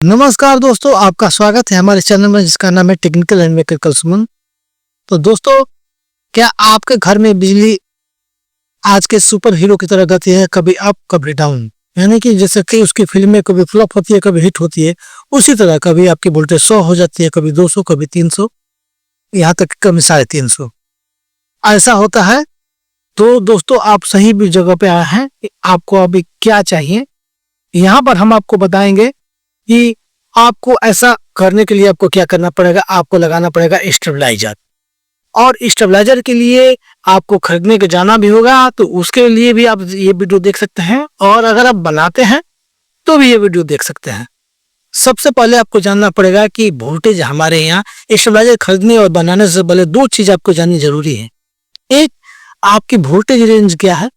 नमस्कार दोस्तों, आपका स्वागत है हमारे चैनल में जिसका नाम है टेक्निकल एंड मैकेनिकल सुमन। तो दोस्तों, क्या आपके घर में बिजली आज के सुपर हीरो की तरह गति है, कभी अप कभी डाउन, यानी कि जैसे कि उसकी फिल्में कभी फ्लॉप होती है कभी हिट होती है, उसी तरह कभी आपकी वोल्टेज 100 हो जाती है, कभी 200, कभी 300, यहाँ तक कभी 350 ऐसा होता है। तो दोस्तों, आप सही भी जगह पे आए हैं। आपको अभी क्या चाहिए, यहाँ पर हम आपको बताएंगे कि आपको ऐसा करने के लिए आपको क्या करना पड़ेगा। आपको लगाना पड़ेगा स्टेबलाइजर, और स्टेबलाइजर के लिए आपको खरीदने के जाना भी होगा, तो उसके लिए भी आप ये वीडियो देख सकते हैं, और अगर आप बनाते हैं तो भी ये वीडियो देख सकते हैं। सबसे पहले आपको जानना पड़ेगा कि वोल्टेज हमारे यहाँ स्टेबलाइजर खरीदने और बनाने से पहले दो चीज आपको जाननी जरूरी है। एक, आपकी वोल्टेज रेंज क्या है,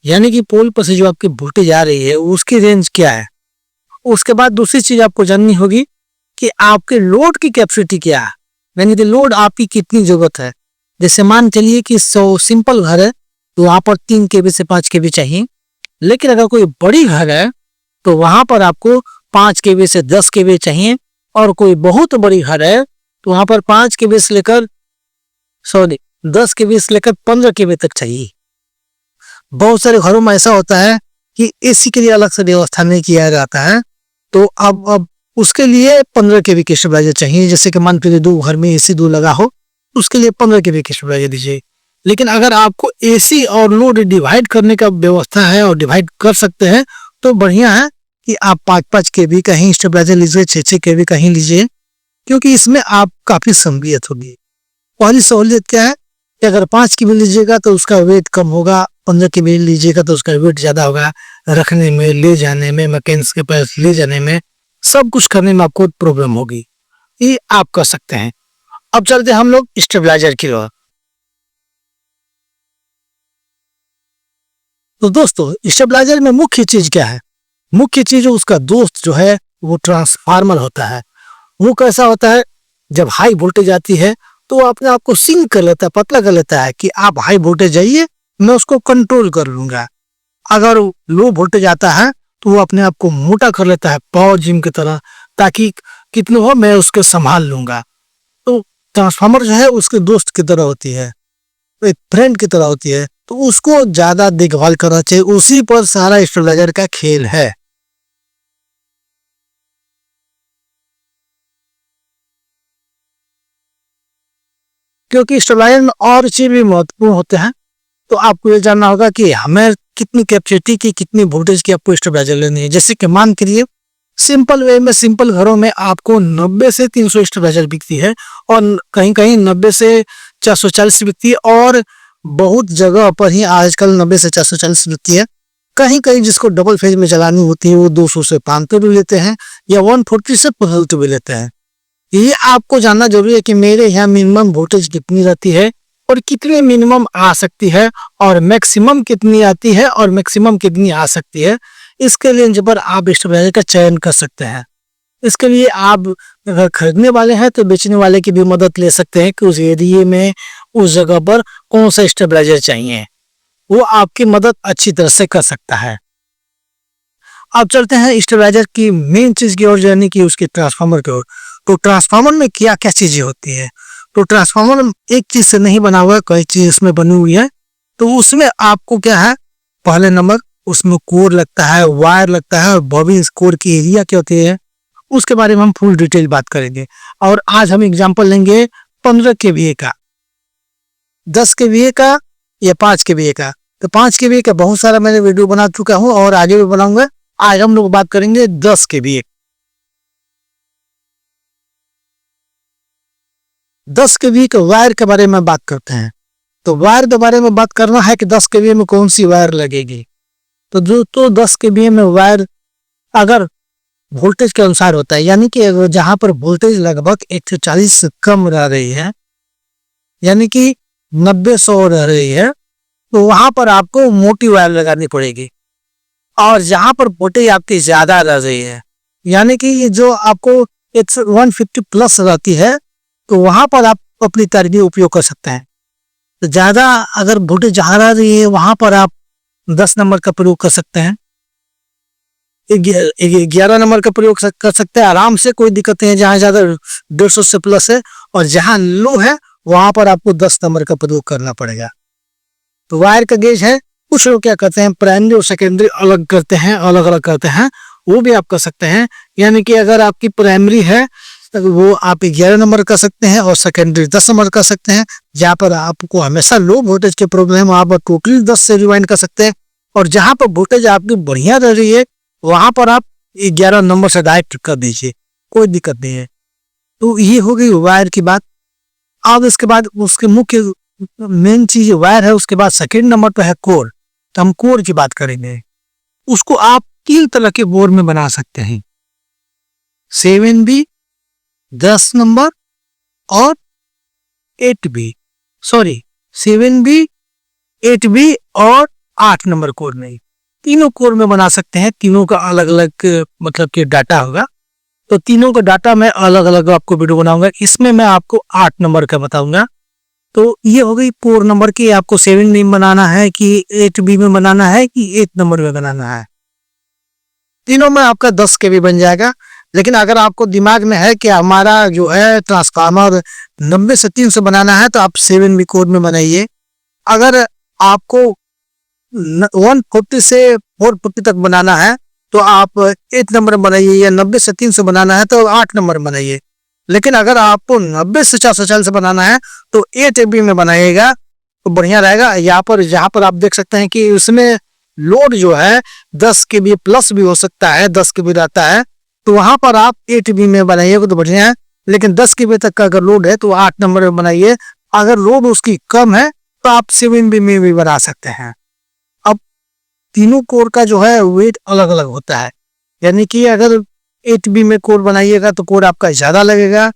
यानी कि पोल पर से जो आपकी वोल्टेज आ रही है उसकी रेंज क्या है। उसके बाद दूसरी चीज आपको जाननी होगी कि आपके लोड की कैपेसिटी क्या है, यानी कि लोड आपकी कितनी जरूरत है। जैसे मान चलिए कि 100 सिंपल घर है तो वहां पर 3 केवी से 5 केवी चाहिए, लेकिन अगर कोई बड़ी घर है तो वहां पर आपको 5 केवी से 10 केवी चाहिए, और कोई बहुत बड़ी घर है तो वहां पर 5 केवी से लेकर 10 केवी से लेकर 15 केवी तक चाहिए। बहुत सारे घरों में ऐसा होता है कि एसी के लिए अलग से व्यवस्था नहीं किया जाता है, तो अब उसके लिए 15 केवी के स्टेबलाइजर चाहिए। जैसे कि मान लीजिए 2 घर में एसी 2 लगा हो, उसके लिए 15 केवी के स्टेबलाइजर दीजिए। लेकिन अगर आपको एसी और लोड डिवाइड करने का व्यवस्था है और डिवाइड कर सकते हैं तो बढ़िया है कि आप 5-5 केवी का ही स्टेबलाइजर लीजिए, 6-6 केवी का ही लीजिए, क्योंकि इसमें आप काफी सहूलियत होगी। पहली सहूलियत क्या है कि अगर 5 केवी लीजिएगा तो उसका वेट कम होगा, 15 केवी लीजिएगा तो उसका वेट ज्यादा होगा। रखने में, ले जाने में, मैकेनिक्स के पास ले जाने में, सब कुछ करने में आपको प्रॉब्लम होगी। ये आप कर सकते हैं। अब चलते हैं हम लोग स्टेबलाइजर की ओर। तो दोस्तों, स्टेबलाइजर में मुख्य चीज क्या है? मुख्य चीज उसका दोस्त जो है वो ट्रांसफार्मर होता है। वो कैसा होता है, जब हाई वोल्टेज आती है तो वो अपने आप को सिंक कर लेता है, पतला कर लेता है कि आप हाई वोल्टेज जाइए, मैं उसको कंट्रोल कर लूंगा। अगर लो वोल्टेज आता है तो वो अपने आप को मोटा कर लेता है पावर जिम की तरह, ताकि कितने हो मैं उसको संभाल लूंगा। तो ट्रांसफार्मर जो है उसके दोस्त की तरह होती है, एक फ्रेंड की तरह होती है, तो उसको ज्यादा देखभाल करना चाहिए। उसी पर सारा स्टेबलाइजर का खेल है। क्योंकि स्टेबलाइजर में और चीज भी महत्वपूर्ण होते हैं, तो आपको ये जानना होगा कि हमें कितनी कैपेसिटी की, कितनी वोल्टेज की आपको स्टेबलाइजर लेनी है। जैसे कि मान करिए सिंपल वे में, सिंपल घरों में आपको 90 से 300 स्टेबलाइजर बिकती है, और कहीं कहीं 90 से 440 बिकती है, और बहुत जगह पर ही आजकल 90 से 440 बिकती है। कहीं कहीं जिसको डबल फेज में चलानी होती है वो 200 से 500 भी लेते हैं, या 140 से 500 भी लेते हैं। ये आपको जानना जरूरी है कि मेरे यहाँ मिनिमम वोल्टेज कितनी रहती है और कितनी मिनिमम आ सकती है, और मैक्सिमम कितनी आती है और मैक्सिमम कितनी आ सकती है। इसके लिए पर आप स्टेबलाइजर का चयन कर सकते हैं। इसके लिए आप अगर खरीदने वाले हैं तो बेचने वाले की भी मदद ले सकते हैं कि उस एरिया में, उस जगह पर कौन सा स्टेबलाइजर चाहिए, वो आपकी मदद अच्छी तरह से कर सकता है। अब चलते हैं स्टेबलाइजर की मेन चीज की ओर, यानी कि उसके ट्रांसफार्मर की ओर। तो ट्रांसफार्मर में क्या क्या चीजें होती है? तो ट्रांसफार्मर एक चीज से नहीं बना हुआ है, कई चीज इसमें बनी हुई है। तो उसमें आपको क्या है, पहले नंबर उसमें कोर लगता है, वायर लगता है, और बॉबिन कोर की एरिया क्या होती है उसके बारे में हम फुल डिटेल बात करेंगे। और आज हम एग्जांपल लेंगे 15 केवीए का, 10 केवीए का, या 5 केवीए का। तो 5 केवीए का बहुत सारा मैंने वीडियो बना चुका हूँ और आगे भी बनाऊंगा। आज हम लोग बात करेंगे 10 केवीए। 10 केवी के वायर के बारे में बात करते हैं। तो वायर के बारे में बात करना है कि 10 केवी में कौन सी वायर लगेगी। तो 10 केवी में वायर अगर वोल्टेज के अनुसार होता है, यानी कि जहां पर वोल्टेज लगभग 140 से कम रह रही है, यानी कि 90-100 रह रही है, तो वहां पर आपको मोटी वायर लगानी पड़ेगी। और जहां पर वोल्टेज आपकी ज्यादा रह रही है, यानी कि जो आपको 150 प्लस रहती है, तो वहां पर आप अपनी तार भी उपयोग कर सकते हैं। तो ज्यादा अगर वोल्टेज जहां रह रही है वहां पर आप 10 नंबर का प्रयोग कर सकते हैं। 11 नंबर का प्रयोग कर सकते हैं आराम से, कोई दिक्कत नहीं है। जहां ज्यादा 150 से प्लस है और जहां लो है वहां पर आपको 10 नंबर का प्रयोग करना पड़ेगा। तो वायर का गेज है, कुछ लोग क्या करते हैं प्राइमरी और सेकेंडरी अलग करते हैं, अलग अलग करते हैं, वो भी आप कर सकते हैं। यानी कि अगर आपकी प्राइमरी है तो वो आप 11 नंबर कर सकते हैं और सेकेंडरी 10 नंबर कर सकते हैं। जहां पर आपको हमेशा लो वोल्टेज की प्रॉब्लम है वहां पर टोटली 10 से रिवाइंड कर सकते हैं, और जहां पर वोल्टेज आपकी बढ़िया रह रही है वहां पर आप 11 नंबर से डायरेक्ट कर दीजिए, कोई दिक्कत नहीं है। तो ये हो गई वायर की बात। अब इसके बाद उसके मुख्य मेन चीज वायर है, उसके बाद सेकेंड नंबर पर है कोर। तो हम कोर की बात करेंगे। उसको आप 3 तरह के बोर में बना सकते हैं, 7B, 10 नंबर और 8B, सॉरी 7B, 8B और 8 नंबर कोर में, तीनों कोर में बना सकते हैं। तीनों का अलग अलग मतलब कि डाटा होगा, तो तीनों का डाटा मैं अलग अलग आपको वीडियो बनाऊंगा। इसमें मैं आपको 8 नंबर का बताऊंगा। तो ये हो गई कोर नंबर की, आपको 7B में बनाना है कि 8B में बनाना है कि 8 नंबर में बनाना है। तीनों में आपका 10 के भी बन जाएगा। लेकिन अगर आपको दिमाग में है कि हमारा जो है ट्रांसफार्मर 90 से 3 से बनाना है तो आप 7B कोर में बनाइए। अगर आपको 140 से 440 तक बनाना है तो आप 8 नंबर बनाइए, या 90 से 300 बनाना है तो 8 नंबर बनाइए। लेकिन अगर आपको 90 से 440 बनाना है तो 8AB में बनाइएगा तो बढ़िया रहेगा। यहाँ पर जहाँ पर आप देख सकते हैं कि उसमें लोड जो है 10 के भी प्लस भी हो सकता है, 10 के भी रहता है, तो वहां पर आप 8B में बनाइएगा तो बढ़िया है। लेकिन 10 के तक का अगर लोड है तो 8 नंबर में बनाइए। अगर लोड उसकी कम है तो आप 7B में भी बना सकते हैं। अब तीनों कोर का जो है वेट अलग अलग होता है, यानी कि अगर 8B में कोर बनाइएगा तो कोर आपका ज्यादा लगेगा,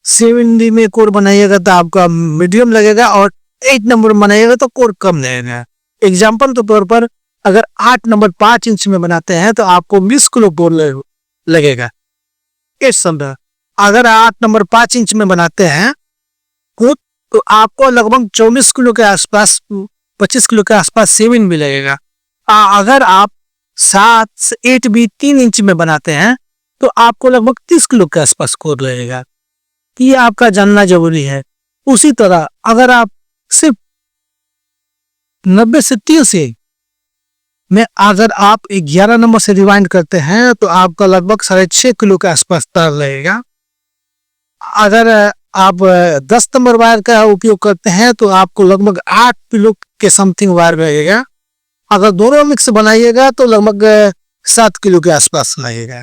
7B में कोर बनाइएगा तो आपका मीडियम लगेगा, और 8 नंबर बनाइएगा तो कोर कम लगेगा। एग्जाम्पल के तौर पर अगर 8 नंबर 5 इंच में बनाते हैं तो आपको 20 किलो कोर लगेगा। इस समय अगर 8 नंबर 5 इंच में बनाते हैं तो आपको लगभग 24 किलो के आसपास, 25 किलो के आसपास 7B लगेगा। अगर आप 7 से 8B 3 इंच में बनाते हैं तो आपको लगभग 30 किलो के आसपास कोर लगेगा। ये आपका जानना जरूरी है। उसी तरह अगर आप सिर्फ 90 से 30 में अगर आप 11 नंबर से रिवाइंड करते हैं तो आपका लगभग 6.5 किलो के आसपास तार लगेगा। अगर आप 10 नंबर वायर का उपयोग करते हैं तो आपको लगभग 8 किलो के समथिंग वायर लगेगा। अगर दोनों मिक्स बनाइएगा तो लगभग 7 किलो के आसपास लगेगा।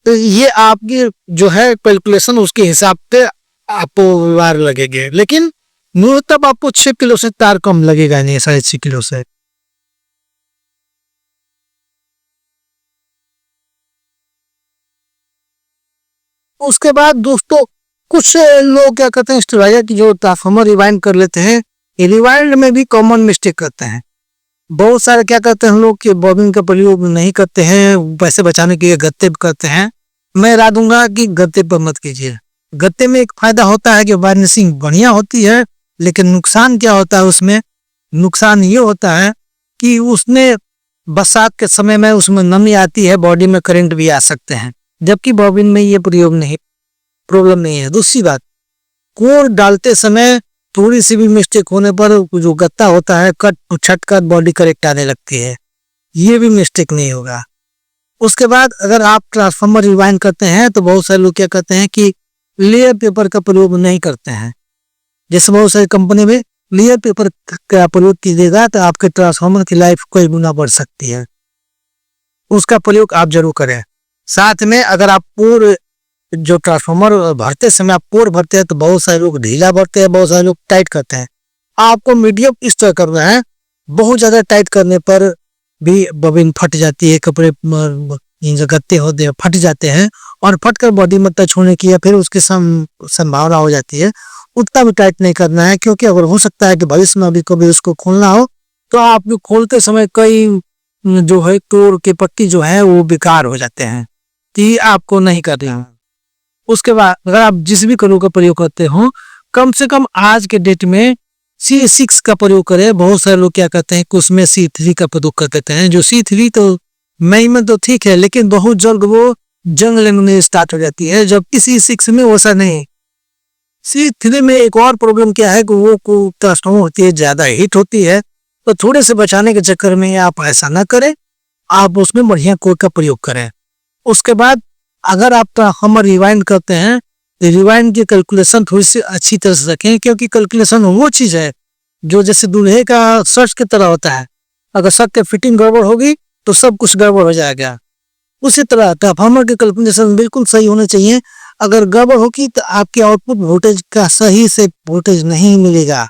तो ये आपकी जो है कैलकुलेशन, उसके हिसाब से आपको वायर लगेंगे। लेकिन न्यूनतम आपको 6 किलो से तार कम लगेगा नहीं, 6.5 किलो से। उसके बाद दोस्तों कुछ लोग क्या करते हैं, स्टेबलाइजर की जो ट्रांसफार्मर रिवाइंड कर लेते हैं, ये रिवाइंड में भी कॉमन मिस्टेक करते हैं। बहुत सारे क्या करते हैं लोग कि बॉबिन का प्रयोग नहीं करते हैं, पैसे बचाने के लिए गत्ते करते हैं। मैं राय दूंगा कि गत्ते पर मत कीजिए। गत्ते में एक फायदा होता है कि वार्निशिंग बढ़िया होती है, लेकिन नुकसान क्या होता है उसमें, नुकसान ये होता है कि उसमें बरसात के समय में उसमें नमी आती है, बॉडी में करंट भी आ सकते हैं, जबकि बॉबिन में ये प्रयोग नहीं, प्रॉब्लम नहीं है। दूसरी बात, कोर डालते समय थोड़ी सी भी मिस्टेक होने पर जो गत्ता होता है कट छट कर बॉडी करेक्ट आने लगती है, ये भी मिस्टेक नहीं होगा। उसके बाद अगर आप ट्रांसफार्मर रिवाइंड करते हैं तो बहुत सारे लोग क्या करते हैं कि लेयर पेपर का प्रयोग नहीं करते हैं। जैसे बहुत सारी कंपनी में लेयर पेपर का प्रयोग कीजिएगा तो आपके ट्रांसफार्मर की लाइफ कई गुना बढ़ सकती है, उसका प्रयोग आप जरूर करें। साथ में अगर आप पोर जो ट्रांसफार्मर भरते समय आप पोर भरते हैं तो बहुत सारे लोग ढीला भरते हैं, बहुत सारे लोग टाइट करते हैं। आपको मीडियम इस तरह करना है, बहुत ज्यादा टाइट करने पर भी बॉबिन फट जाती है, कपड़े जो गत्ते होते हैं फट जाते हैं और फटकर बॉडी में टच होने की या फिर उसकी संभावना हो जाती है। उतना भी टाइट नहीं करना है, क्योंकि अगर हो सकता है कि भविष्य में अभी कभी उसको खोलना हो तो आप खोलते समय कई जो है तोड़ के पट्टी जो है वो बेकार हो जाते हैं, तो ये आपको नहीं करना है। उसके बाद अगर आप जिस भी कलर का प्रयोग करते हो, कम से कम आज के डेट में C6 का प्रयोग करें। बहुत सारे लोग क्या करते हैं कि उसमें C3 का प्रयोग कर देते हैं, जो C3 तो मई में तो ठीक है, लेकिन बहुत जल्द वो जंग लगने स्टार्ट हो जाती है, जबकि C6 में वैसा नहीं। C3 में एक और प्रॉब्लम क्या है कि वो ट्रांसफार्मर होती है, ज्यादा हीट होती है, तो थोड़े से बचाने के चक्कर में आप ऐसा ना करें, आप उसमें बढ़िया कोड का प्रयोग करें। उसके बाद अगर आप ट्रांसफार्मर रिवाइंड करते हैं, रिवाइंड की कैलकुलेशन थोड़ी सी अच्छी तरह से रखें, क्योंकि कैलकुलेशन वो चीज है जो जैसे दूल्हे का शर्ट की तरह होता है। अगर शर्ट की फिटिंग गड़बड़ होगी तो सब कुछ गड़बड़ हो जाएगा। उसी तरह ट्रांसफार्मर की कैलकुलेशन बिल्कुल सही होने चाहिए। अगर गड़बड़ होगी तो आपके आउटपुट वोल्टेज का सही से वोल्टेज नहीं मिलेगा,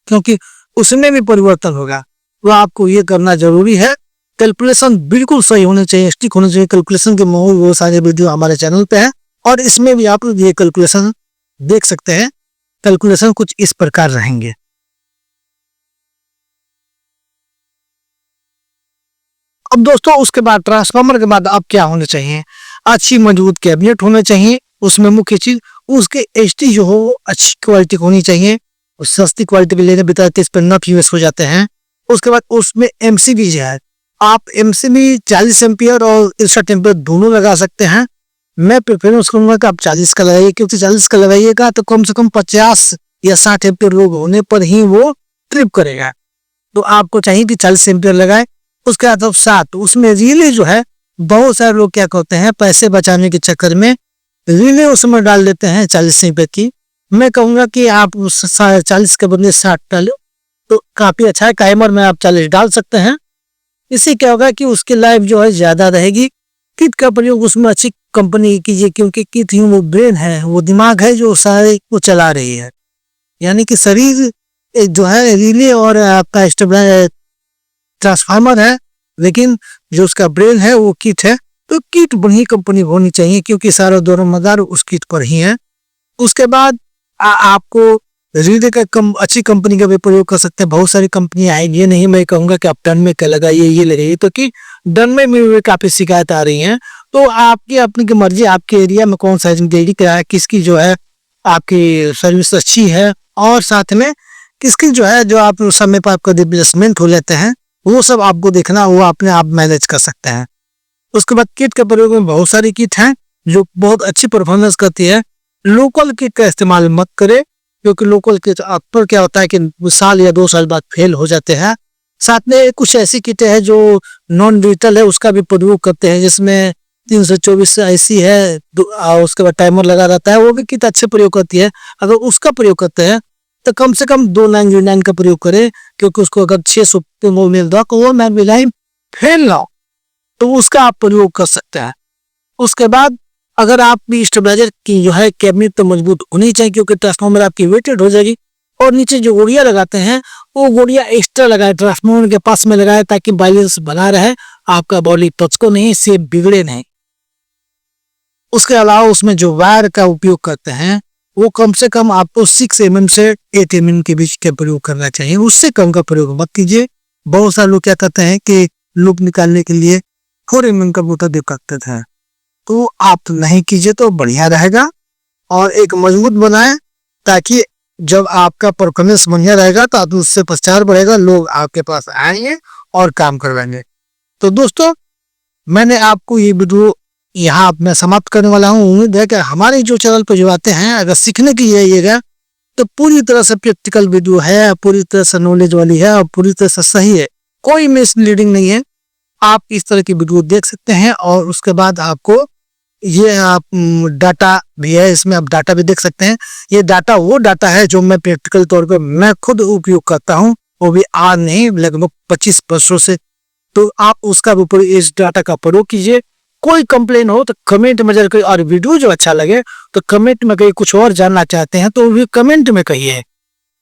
क्योंकि उसमें भी परिवर्तन होगा। तो आपको ये करना जरूरी है। कैलकुलेशन बिल्कुल सही होने चाहिए, स्टिक होने चाहिए। कैलकुलेशन के वो सारे वीडियो हमारे चैनल पे है और इसमें भी आप ये कैलकुलेशन देख सकते हैं। कैलकुलेशन कुछ इस प्रकार रहेंगे। अब दोस्तों उसके बाद ट्रांसफार्मर के बाद अब क्या होने चाहिए, अच्छी मजबूत कैबिनेट होने चाहिए। उसमें मुख्य चीज उसके एचटी जो हो अच्छी क्वालिटी होनी चाहिए। सस्ती क्वालिटी के लेने बिताते इस पर नट यूज हो जाते हैं। उसके बाद उसमें एमसीबी जो है, आप एमसीबी 40 एम्पियर और 61 एम्पियर दोनों लगा सकते हैं। मैं प्रेफरेंस करूंगा कि आप 40 का लगाइए, क्योंकि 40 का लगाइएगा तो कम से कम 50 या 60 एम्पियर लोड होने पर ही वो ट्रिप करेगा। तो आपको चाहिए कि 40 एम्पियर लगाए। उसके बाद साथ उसमें रिले जो है, बहुत सारे लोग क्या करते हैं, पैसे बचाने के चक्कर में रिले उसमें डाल देते हैं 40 एम्पियर की। मैं कहूंगा कि आप 40 के बदले 60 डालो तो काफी अच्छा है। टाइमर में आप 40 डाल सकते हैं। इससे क्या होगा कि उसकी लाइफ जो है ज्यादा रहेगी। किट का प्रयोग उसमें अच्छी कंपनी की कीजिए, क्योंकि किट ही वो ब्रेन है, वो दिमाग है जो सारे को चला रही है। यानी कि शरीर जो है रिले और आपका ट्रांसफार्मर है, लेकिन जो उसका ब्रेन है वो किट है। तो किट बढ़िया कंपनी होनी चाहिए, क्योंकि सारा दोनों मदार उस किट पर ही है। उसके बाद आपको रिले का अच्छी कंपनी का भी प्रयोग कर सकते हैं। बहुत सारी कंपनी आई, ये नहीं मैं कहूंगा कि आप टन में क्या लगाइए ये लगाइए, तो कि डन में भी काफी शिकायत आ रही है। तो आपकी अपनी की मर्जी, आपके एरिया में कौन सा एजेंसी है, किसकी जो है आपकी सर्विस अच्छी है, और साथ में किसकी जो है जो आप समय पर आपका रिप्लेसमेंट हो लेते हैं, वो सब आपको देखना, वो अपने आप मैनेज कर सकते हैं। उसके बाद किट के प्रयोग में बहुत सारी किट हैं जो बहुत अच्छी परफॉर्मेंस करती है। लोकल किट का इस्तेमाल मत करें, क्योंकि लोकल किट पर क्या होता है कि साल या 2 साल बाद फेल हो जाते हैं। साथ में कुछ ऐसी किटें हैं जो नॉन डिजिटल है, उसका भी प्रयोग करते हैं, जिसमें 324 ऐसी है, उसके बाद टाइमर लगा रहता है, वो भी किट अच्छे प्रयोग करती है। अगर उसका प्रयोग करते हैं तो कम से कम 2999 का प्रयोग करें, क्योंकि उसको अगर 600 मिल दो तो वो मैं फेल ना हो, तो उसका आप प्रयोग कर सकते हैं। उसके बाद अगर आप भी स्टेबलाइजर की जो है कैबिनेट तो मजबूत होनी चाहिए, क्योंकि ट्रांसफार्मर आपकी वेटेड हो जाएगी। और नीचे जो गोड़िया लगाते हैं वो गोड़िया एक्स्ट्रा लगाए, ट्रांसफार्मर के पास में लगाए, ताकि बैलेंस बना रहे, आपका बॉडी टच को नहीं, सेप बिगड़े नहीं। उसके अलावा उसमें जो वायर का उपयोग करते हैं वो कम से कम आपको 6 mm से 8 mm के बीच का प्रयोग करना चाहिए, उससे कम का प्रयोग मत कीजिए। बहुत सारे लोग क्या करते हैं कि लूप निकालने के लिए 4 mm का बूटा दे करते थे, तो आप नहीं कीजिए तो बढ़िया रहेगा। और एक मजबूत बनाए, ताकि जब आपका परफॉर्मेंस बढ़िया रहेगा तो आप उससे प्रचार बढ़ेगा, लोग आपके पास आएंगे और काम करवाएंगे। तो दोस्तों मैंने आपको ये वीडियो यहाँ मैं समाप्त करने वाला हूँ। उम्मीद है कि हमारे जो चैनल पर जो आते हैं, अगर सीखने के लिए आइएगा तो पूरी तरह से प्रैक्टिकल वीडियो है, पूरी तरह से नॉलेज वाली है और पूरी तरह से सही है, कोई मिसलीडिंग नहीं है। आप इस तरह की वीडियो देख सकते हैं। और उसके बाद आपको ये आप डाटा भी है, इसमें आप डाटा भी देख सकते हैं। ये डाटा वो डाटा है जो मैं प्रैक्टिकल तौर पे मैं खुद उपयोग करता हूँ, वो भी आज नहीं लगभग 25 वर्षों से। तो आप उसका ऊपर इस डाटा का प्रयोग कीजिए। कोई कंप्लेन हो तो कमेंट में जरूर कहिए, और वीडियो जो अच्छा लगे तो कमेंट में कहिए, कुछ और जानना चाहते हैं तो भी कमेंट में कहिए,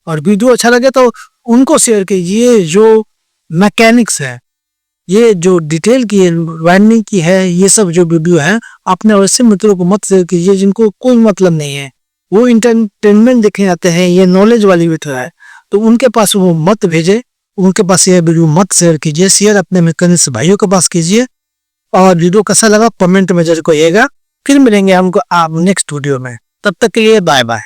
और वीडियो अच्छा लगे तो उनको शेयर कीजिए। ये जो मैकेनिक्स है, ये जो डिटेल की वाइंडिंग की है, ये सब जो वीडियो है अपने वैसे मित्रों को मत शेयर कीजिए जिनको कोई मतलब नहीं है, वो इंटरटेनमेंट देखने आते हैं, ये नॉलेज वाली वीडियो है, तो उनके पास वो मत भेजे, उनके पास ये वीडियो मत शेयर कीजिए। शेयर अपने मैकेनिक्स भाइयों के पास कीजिए। और वीडियो कैसा लगा कमेंट में जरूर कहिएगा। फिर मिलेंगे हमको आप नेक्स्ट वीडियो में, तब तक के लिए बाय बाय।